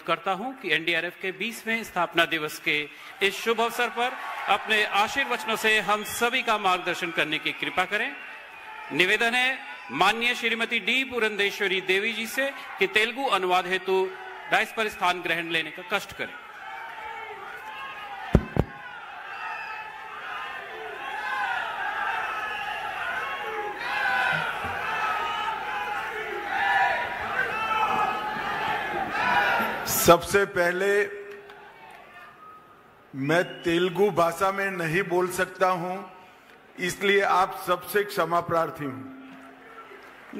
अनुरोध करता हूं कि एनडीआरएफ के 20वें स्थापना दिवस के इस शुभ अवसर पर अपने आशीर्वचनों से हम सभी का मार्गदर्शन करने की कृपा करें। निवेदन है माननीय श्रीमती डी पुरंदेश्वरी देवी जी से कि तेलुगु अनुवाद हेतु डायस पर स्थान ग्रहण लेने का कष्ट करें। सबसे पहले मैं तेलुगु भाषा में नहीं बोल सकता हूं, इसलिए आप सबसे क्षमा प्रार्थी हूं।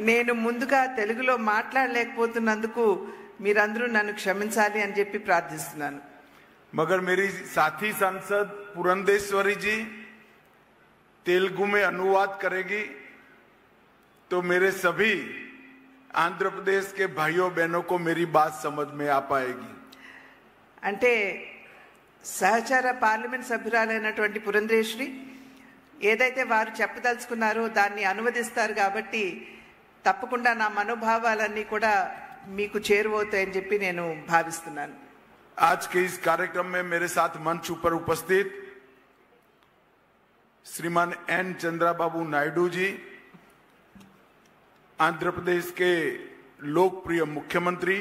నేను ముందుగా తెలుగులో మాట్లాడలేకపోతున్నందుకు మీరందరూ నన్ను క్షమించాలి అని చెప్పి ప్రార్థిస్తున్నాను। मगर मेरी साथी सांसद पुरंदेश्वरी जी तेलुगु में अनुवाद करेगी तो मेरे सभी आंध्र प्रदेश के भाइयों बहनों को मेरी बात समझ में आ पाएगी। అంటే సహచర పార్లమెంట్ సభ్యురాలైనటువంటి పురంధేశ్వరి ఏదైతే వారు చెప్పదలుచుకున్నారో దాన్ని అనువదిస్తారు కాబట్టి తప్పకుండా నా మనోభావాలన్నీ కూడా మీకు చేరువవుతాయని చెప్పి నేను భావిస్తున్నాను। आज के इस कार्यक्रम में मेरे साथ मंच ऊपर उपस्थित श्रीमान एन चंद्रबाबू नायडू जी, आंध्र प्रदेश के लोकप्रिय मुख्यमंत्री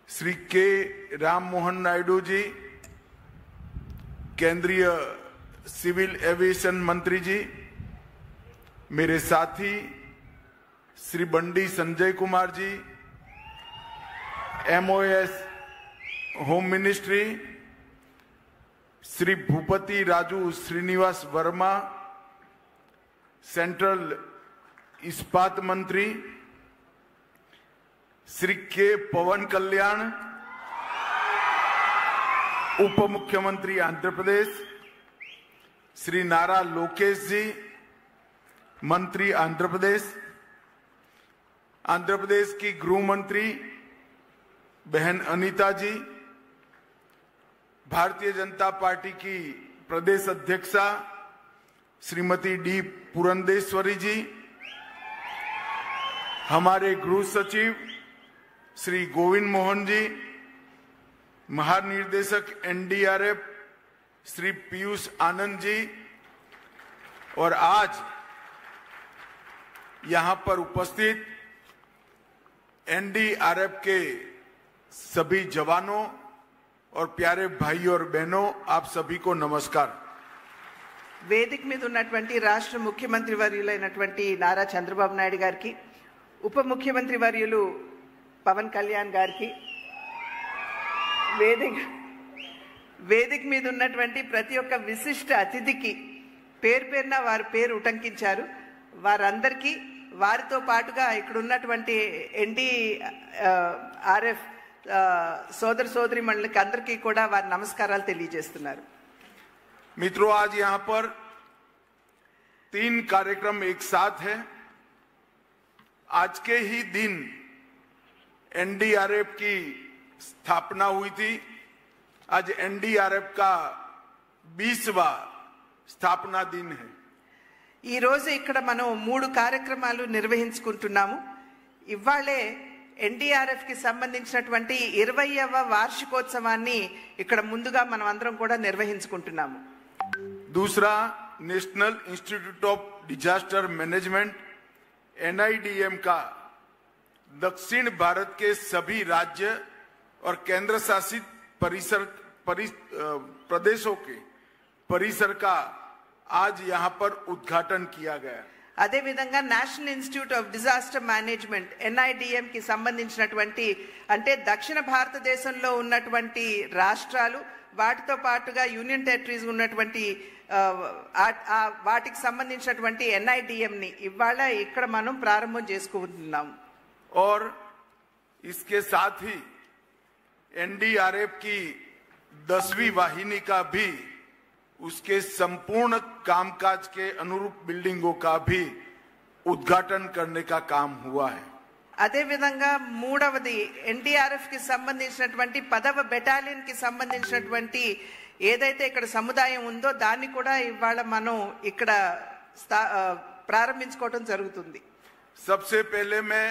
श्री के राम मोहन नायडू जी, केंद्रीय सिविल एविएशन मंत्री जी, मेरे साथी Shri Bandi Sanjay Kumar ji, MOS home ministry Shri Bhupathi Raju Srinivasa Varma, central इस्पात मंत्री श्री के पवन कल्याण, उप मुख्यमंत्री आंध्र प्रदेश श्री नारा लोकेश जी, मंत्री आंध्र प्रदेश की गृह मंत्री बहन अनीता जी, भारतीय जनता पार्टी की प्रदेश अध्यक्षा श्रीमती डी पुरंदेश्वरी जी, हमारे गृह सचिव श्री गोविंद मोहन जी, महानिर्देशक एनडीआरएफ श्री पीयूष आनंद जी, और आज यहां पर उपस्थित एनडीआरएफ के सभी जवानों और प्यारे भाइयों और बहनों, आप सभी को नमस्कार। వేదిక మీద ఉన్నటువంటి రాష్ట్ర ముఖ్యమంత్రి వర్యులైనటువంటి నారా చంద్రబాబు నాయుడు గారికి, ఉప ముఖ్యమంత్రి వర్యులు పవన్ కళ్యాణ్ గారికి, వేదిక మీద ఉన్నటువంటి ప్రతి ఒక్క విశిష్ట అతిథికి పేరు పేరున వారి పేరు ఉటంకించారు, వారందరికీ వారితో పాటుగా ఇక్కడ ఉన్నటువంటి ఎన్డీఆర్ఎఫ్ సోదర సోదరీమణులకి అందరికీ కూడా వారి నమస్కారాలు తెలియజేస్తున్నారు। मित्रों, आज यहां पर 3 कार्यक्रम एक साथ है। आज के ही दिन एनडीआरएफ की स्थापना हुई थी। आज एनडीआरएफ का 20वां स्थापना दिन है। ఈ రోజు ఇక్కడ మనం 3 కార్యక్రమాలు నిర్వహించుకుంటున్నాము। ఇవాళే ఎన్డీఆర్ఎఫ్ కి సంబంధించినటువంటి 20వ వార్షికోత్సవాన్ని ఇక్కడ ముందుగా మనం అందరం కూడా నిర్వహించుకుంటున్నాము। दूसरा, national institute of disaster management NIDM का दक्षिण भारत के सभी राज्य और केंद्र शासित प्रदेशों के परिसर का आज यहां पर उद्घाटन किया गया। అదే విధంగా national institute of disaster management NIDM కి సంబంధించినటువంటి అంటే దక్షిణ భారతదేశంలో ఉన్నటువంటి రాష్ట్రాలు వాటితో పాటుగా యూనియన్ టెరిటరీస్ ఉన్నటువంటి వాటికి సంబంధించినటువంటి ఎన్ఐడిఎం ని ఇవాళ ఇక్కడ మనం ప్రారంభం చేసుకుంటున్నాం। और इसके साथ ही एनडीआरएफ की 10वीं वाहिनी का भी उसके संपूर्ण कामकाज के अनुरूप बिल्डिंगों का भी उद्घाटन करने का काम हुआ है। అదే విధంగా మూడవది ఎన్డీఆర్ఎఫ్ కి సంబంధించినటువంటి 10వ బెటాలియన్ కి సంబంధించినటువంటి ఏదైతే ఇక్కడ సముదాయం ఉందో దాన్ని కూడా ఇవాళ మనం ఇక్కడ ప్రారంభించుకోవడం జరుగుతుంది। सबसे पहले मैं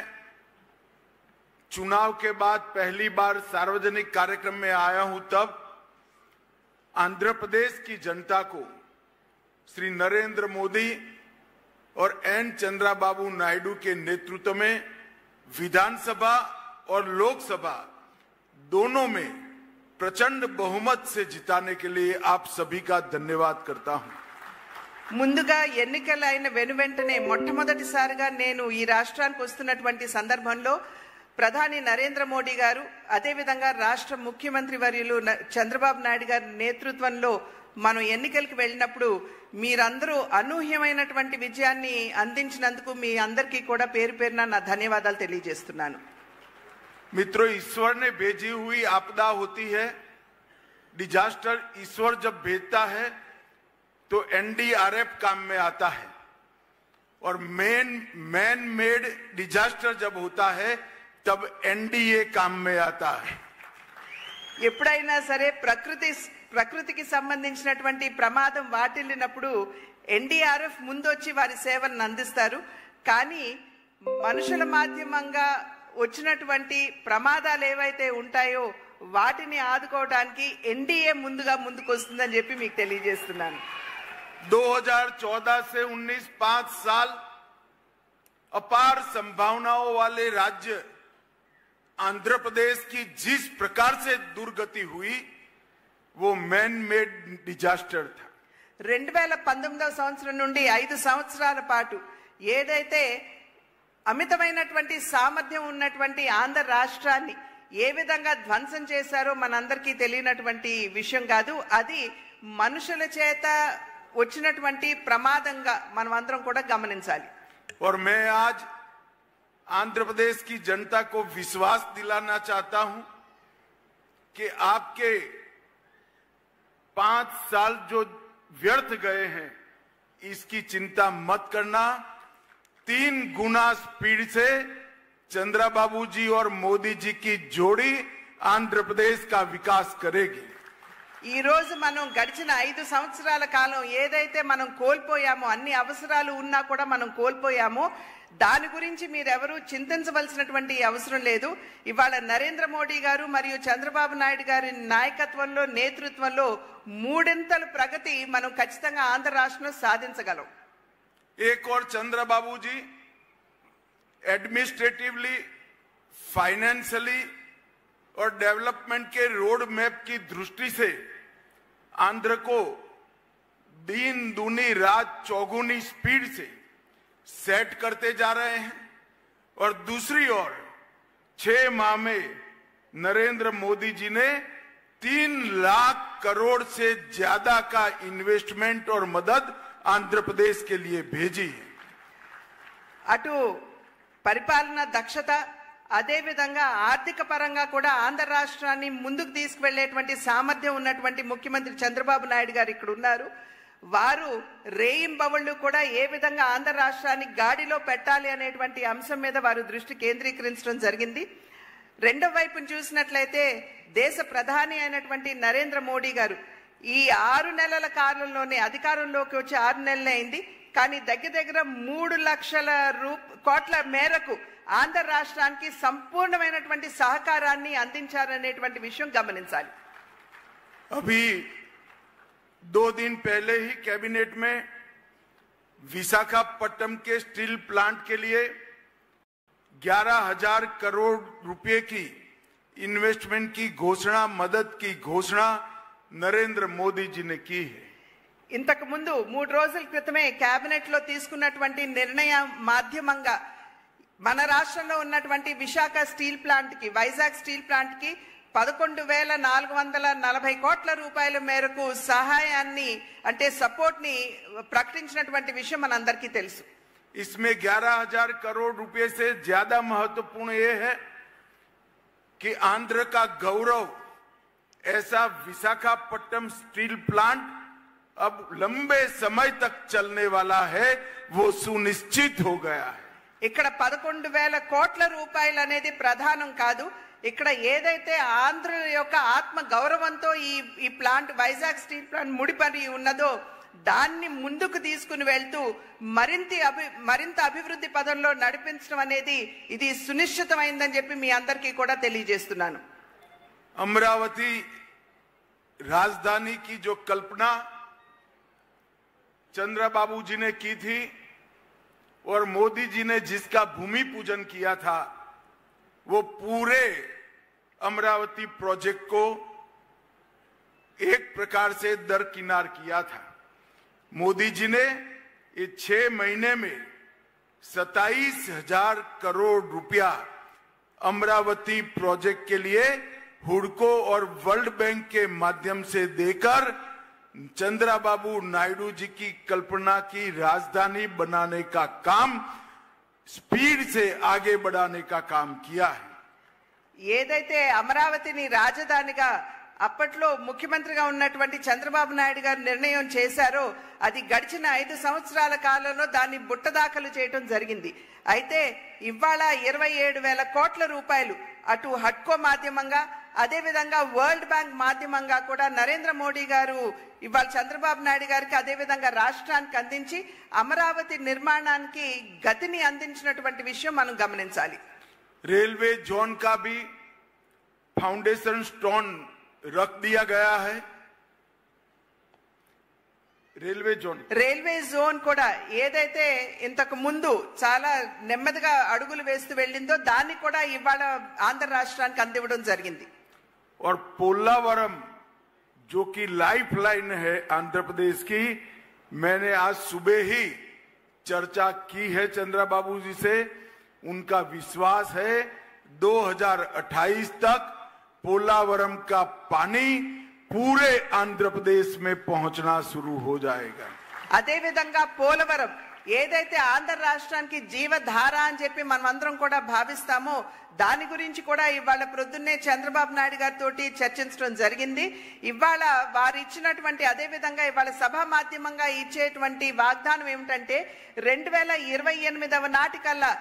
चुनाव के बाद पहली बार सार्वजनिक कार्यक्रम में आया हूं, तब आंध्र प्रदेश की जनता को श्री नरेंद्र मोदी और एन चंद्रबाबू नायडू के नेतृत्व में विधानसभा और लोकसभा दोनों में प्रचंड बहुमत से जिताने के लिए आप सभी का धन्यवाद करता हूं। ముందుగా ఎన్నికలైన వెనువెంటనే మొట్టమొదటిసారిగా నేను ఈ రాష్ట్రానికి వస్తున్నటువంటి సందర్భంలో ప్రధాని నరేంద్ర మోడీ గారు, అదేవిధంగా రాష్ట్ర ముఖ్యమంత్రి వర్యులు చంద్రబాబు నాయుడు గారి నేతృత్వంలో మనం ఎన్నికలకు వెళ్ళినప్పుడు మీరందరూ అనూహ్యమైనటువంటి విజయాన్ని అందించినందుకు మీ అందరికీ కూడా పేరు పేరున నా ధన్యవాదాలు తెలియజేస్తున్నాను. मित्रों, ईश्वर ने भेजी हुई आपदा होती है, डिजास्टर ईश्वर जब भेजता है तो एनडीआरएफ काम में आता है, और मैन मेड डिजास्टर जब होता है तब एनडीए काम में आता है. ఎప్పుడైనా సరే ప్రకృతికి సంబంధించినటువంటి ప్రమాదం వాటిల్లినప్పుడు ఎన్డీఆర్ఎఫ్ ముందొచ్చి వారి సేవలను అందిస్తారు. కానీ మనుషుల మాధ్యమంగా వచ్చినటువంటి ప్రమాదాలు ఏవైతే ఉంటాయో వాటిని ఆదుకోవడానికి ఎన్డీఏ ముందుకు వస్తుందని చెప్పి మీకు తెలియజేస్తున్నాను. 2014 से 19 5 साल अपार संभावनाओं वाले राज्य आंध्र प्रदेश की जिस प्रकार से दुर्गति हुई वो मैन मेड डिजास्टर था. 2019వ సంవత్సరం నుండి 5 సంవత్సరాల పాటు ఏదైతే అమితమైనటువంటి సామర్థ్యం ఉన్నటువంటి ఆంధ్ర రాష్ట్రాన్ని ఏ విధంగా ధ్వంసం చేశారో మనందరికీ తెలియనటువంటి విషయం కాదు. అది మనుషుల చేత వచ్చినటువంటి ప్రమాదంగా మనం అందరం కూడా గమనించాలి. और मैं आज आंध्र प्रदेश की जनता को विश्वास दिलाना चाहता हूं कि आपके 5 साल जो व्यर्थ गए हैं इसकी चिंता मत करना. 3 गुना स्पीड से चंद्रबाबू जी और मोदी जी की जोड़ी आंध्र प्रदेश का विकास करेगी. ఈ రోజు మనం గడిచిన 5 సంవత్సరాల కాలం ఏదైతే మనం కోల్పోయామో, అన్ని అవసరాలు ఉన్నా కూడా మనం కోల్పోయామో, దాని గురించి మీరెవరూ చింతించవలసినటువంటి అవసరం లేదు. ఇవాళ నరేంద్ర మోడీ గారు మరియు చంద్రబాబు నాయుడు గారి నాయకత్వంలో, నేతృత్వంలో మూడింతల ప్రగతి మనం ఖచ్చితంగా ఆంధ్ర రాష్ట్రంలో సాధించగలం. एक और चंद्रबाबू जी एडमिनिस्ट्रेटिवली, फाइनेंशियली और डेवलपमेंट के रोड मैप की दृष्टि से आंध्र को दिन दूनी रात चौगुनी स्पीड से सेट करते जा रहे हैं. और दूसरी ओर 6 माह में नरेंद्र मोदी जी ने 3 लाख करोड़ से ज्यादा का इन्वेस्टमेंट और मदद आंध्र प्रदेश के लिए भेजी है. అటు పరిపాలన దక్షత, అదే విధంగా ఆర్థిక పరంగా కూడా ఆంధ్ర రాష్ట్రాన్ని ముందుకు తీసుకువెళ్లేటువంటి సామర్థ్యం ఉన్నటువంటి ముఖ్యమంత్రి చంద్రబాబు నాయుడు గారు ఇక్కడ ఉన్నారు. వారు రేయింబవళ్లు కూడా ఏ విధంగా ఆంధ్ర రాష్ట్రాన్ని గాడిలో పెట్టాలి అనేటువంటి అంశం మీద వారు దృష్టి కేంద్రీకరించడం జరిగింది. రెండో వైపును చూసినట్లయితే దేశ ప్రధాని అయినటువంటి నరేంద్ర మోడీ గారు ఈ 6 నెలల కాలంలోనే అధికారంలోకి వచ్చి 6 నెలలే అయింది. కానీ దగ్గర 3 లక్షల కోట్ల మేరకు ఆంధ్ర రాష్ట్రానికి సంపూర్ణమైనటువంటి సహకారాన్ని అందించారనేటువంటి విషయం గమనించాలి. अभी 2 दिन पहले ही कैबिनेट में विशाखापट्टनम के स्टील प्लांट के लिए 11,000 करोड़ रुपए की इन्वेस्टमेंट की घोषणा, मदद की घोषणा नरेंद्र मोदी जी ने की है. ఇంతకు ముందు 3 రోజుల క్రితమే కేబినెట్ లో తీసుకున్నటువంటి నిర్ణయం మాధ్యమంగా మన రాష్ట్రంలో ఉన్నటువంటి విశాఖ స్టీల్ ప్లాంట్ కి, వైజాగ్ స్టీల్ ప్లాంట్ కి 11,440 కోట్ల రూపాయల మేరకు సహాయాన్ని అంటే సపోర్ట్ ని ప్రకటించినటువంటి విషయం మనందరికీ తెలుసు. इसमें 11,000 करोड़ रुपए से ज्यादा महत्वपूर्ण ये है कि आंध्र का गौरव ऐसा विशाखापट्टनम स्टील प्लांट अब लंबे समय तक चलने वाला है, वो सुनिश्चित हो गया है. ఇక్కడ 11,000 కోట్ల రూపాయలు అనేది ప్రధానం కాదు. ఇక్కడ ఏదైతే ఆంధ్ర యొక్క ఆత్మ గౌరవంతో ఈ ప్లాంట్, వైజాగ్ స్టీల్ ప్లాంట్ ముడిపడి ఉన్నదో దాన్ని ముందుకు తీసుకుని వెళ్తూ మరింత అభివృద్ధి పదంలో నడిపించడం అనేది ఇది సునిశ్చితమైందని చెప్పి మీ అందరికీ కూడా తెలియజేస్తున్నాను. अमरावती राजधानी की जो कल्पना चंद्रबाबू जी ने की थी और मोदी जी ने जिसका भूमि पूजन किया था, वो पूरे अमरावती प्रोजेक्ट को एक प्रकार से दरकिनार किया था। मोदी जी ने ये 6 महीने में 27,000 करोड़ रुपया अमरावती प्रोजेक्ट के लिए हुडको और वर्ल्ड बैंक के माध्यम से देकर चंद्रबाबू नायडू जी की कल्पना की राजधानी बनाने का काम स्पीड से आगे बढ़ाने का काम किया है. ఏదైతే అమరావతిని రాజధానిగా అప్పట్లో ముఖ్యమంత్రిగా ఉన్నటువంటి చంద్రబాబు నాయుడు గారు నిర్ణయం చేశారో అది గడిచిన 5 సంవత్సరాల కాలంలో దాన్ని బుట్టదాఖలు చేయడం జరిగింది. అయితే ఇవాళ 27,000 కోట్ల రూపాయలు అటు హడ్కో మాధ్యమంగా అదే విధంగా వరల్డ్ బ్యాంక్ మాధ్యమంగా కూడా నరేంద్ర మోడీ గారు ఇవాళ చంద్రబాబు నాయుడు గారికి అదే విధంగా రాష్ట్రానికి అందించి అమరావతి నిర్మాణానికి గతిని అందించినటువంటి విషయం మనం గమనించాలి. रेलवे जोन का भी फाउंडेशन स्टोन रख दिया गया है. రైల్వే జోన్ కూడా ఏదైతే ఇంతకు ముందు చాలా నెమ్మదిగా అడుగులు వేస్తూ వెళ్ళిందో దాన్ని కూడా ఇవాళ ఆంధ్ర రాష్ట్రానికి అందివ్వడం జరిగింది. और पोलावरम जो कि लाइफ लाइन है आंध्र प्रदेश की, मैंने आज सुबह ही चर्चा की है चंद्रबाबू जी से. उनका विश्वास है 2028 तक पोलावरम का पानी पूरे आंध्र प्रदेश में पहुंचना शुरू हो जाएगा. అదే విధంగా పోలవరం ఏదైతే ఆంధ్ర రాష్ట్రానికి జీవధార అని చెప్పి మనం అందరం కూడా భావిస్తామో దాని గురించి కూడా ఇవాళ ప్రొద్దున్నే చంద్రబాబు నాయుడు గారితో చర్చించడం జరిగింది. ఇవాళ వారు ఇచ్చినటువంటి అదే విధంగా ఇవాళ సభా మాధ్యమంగా ఇచ్చేటువంటి వాగ్దానం ఏమిటంటే 2028వ నాటికల్లా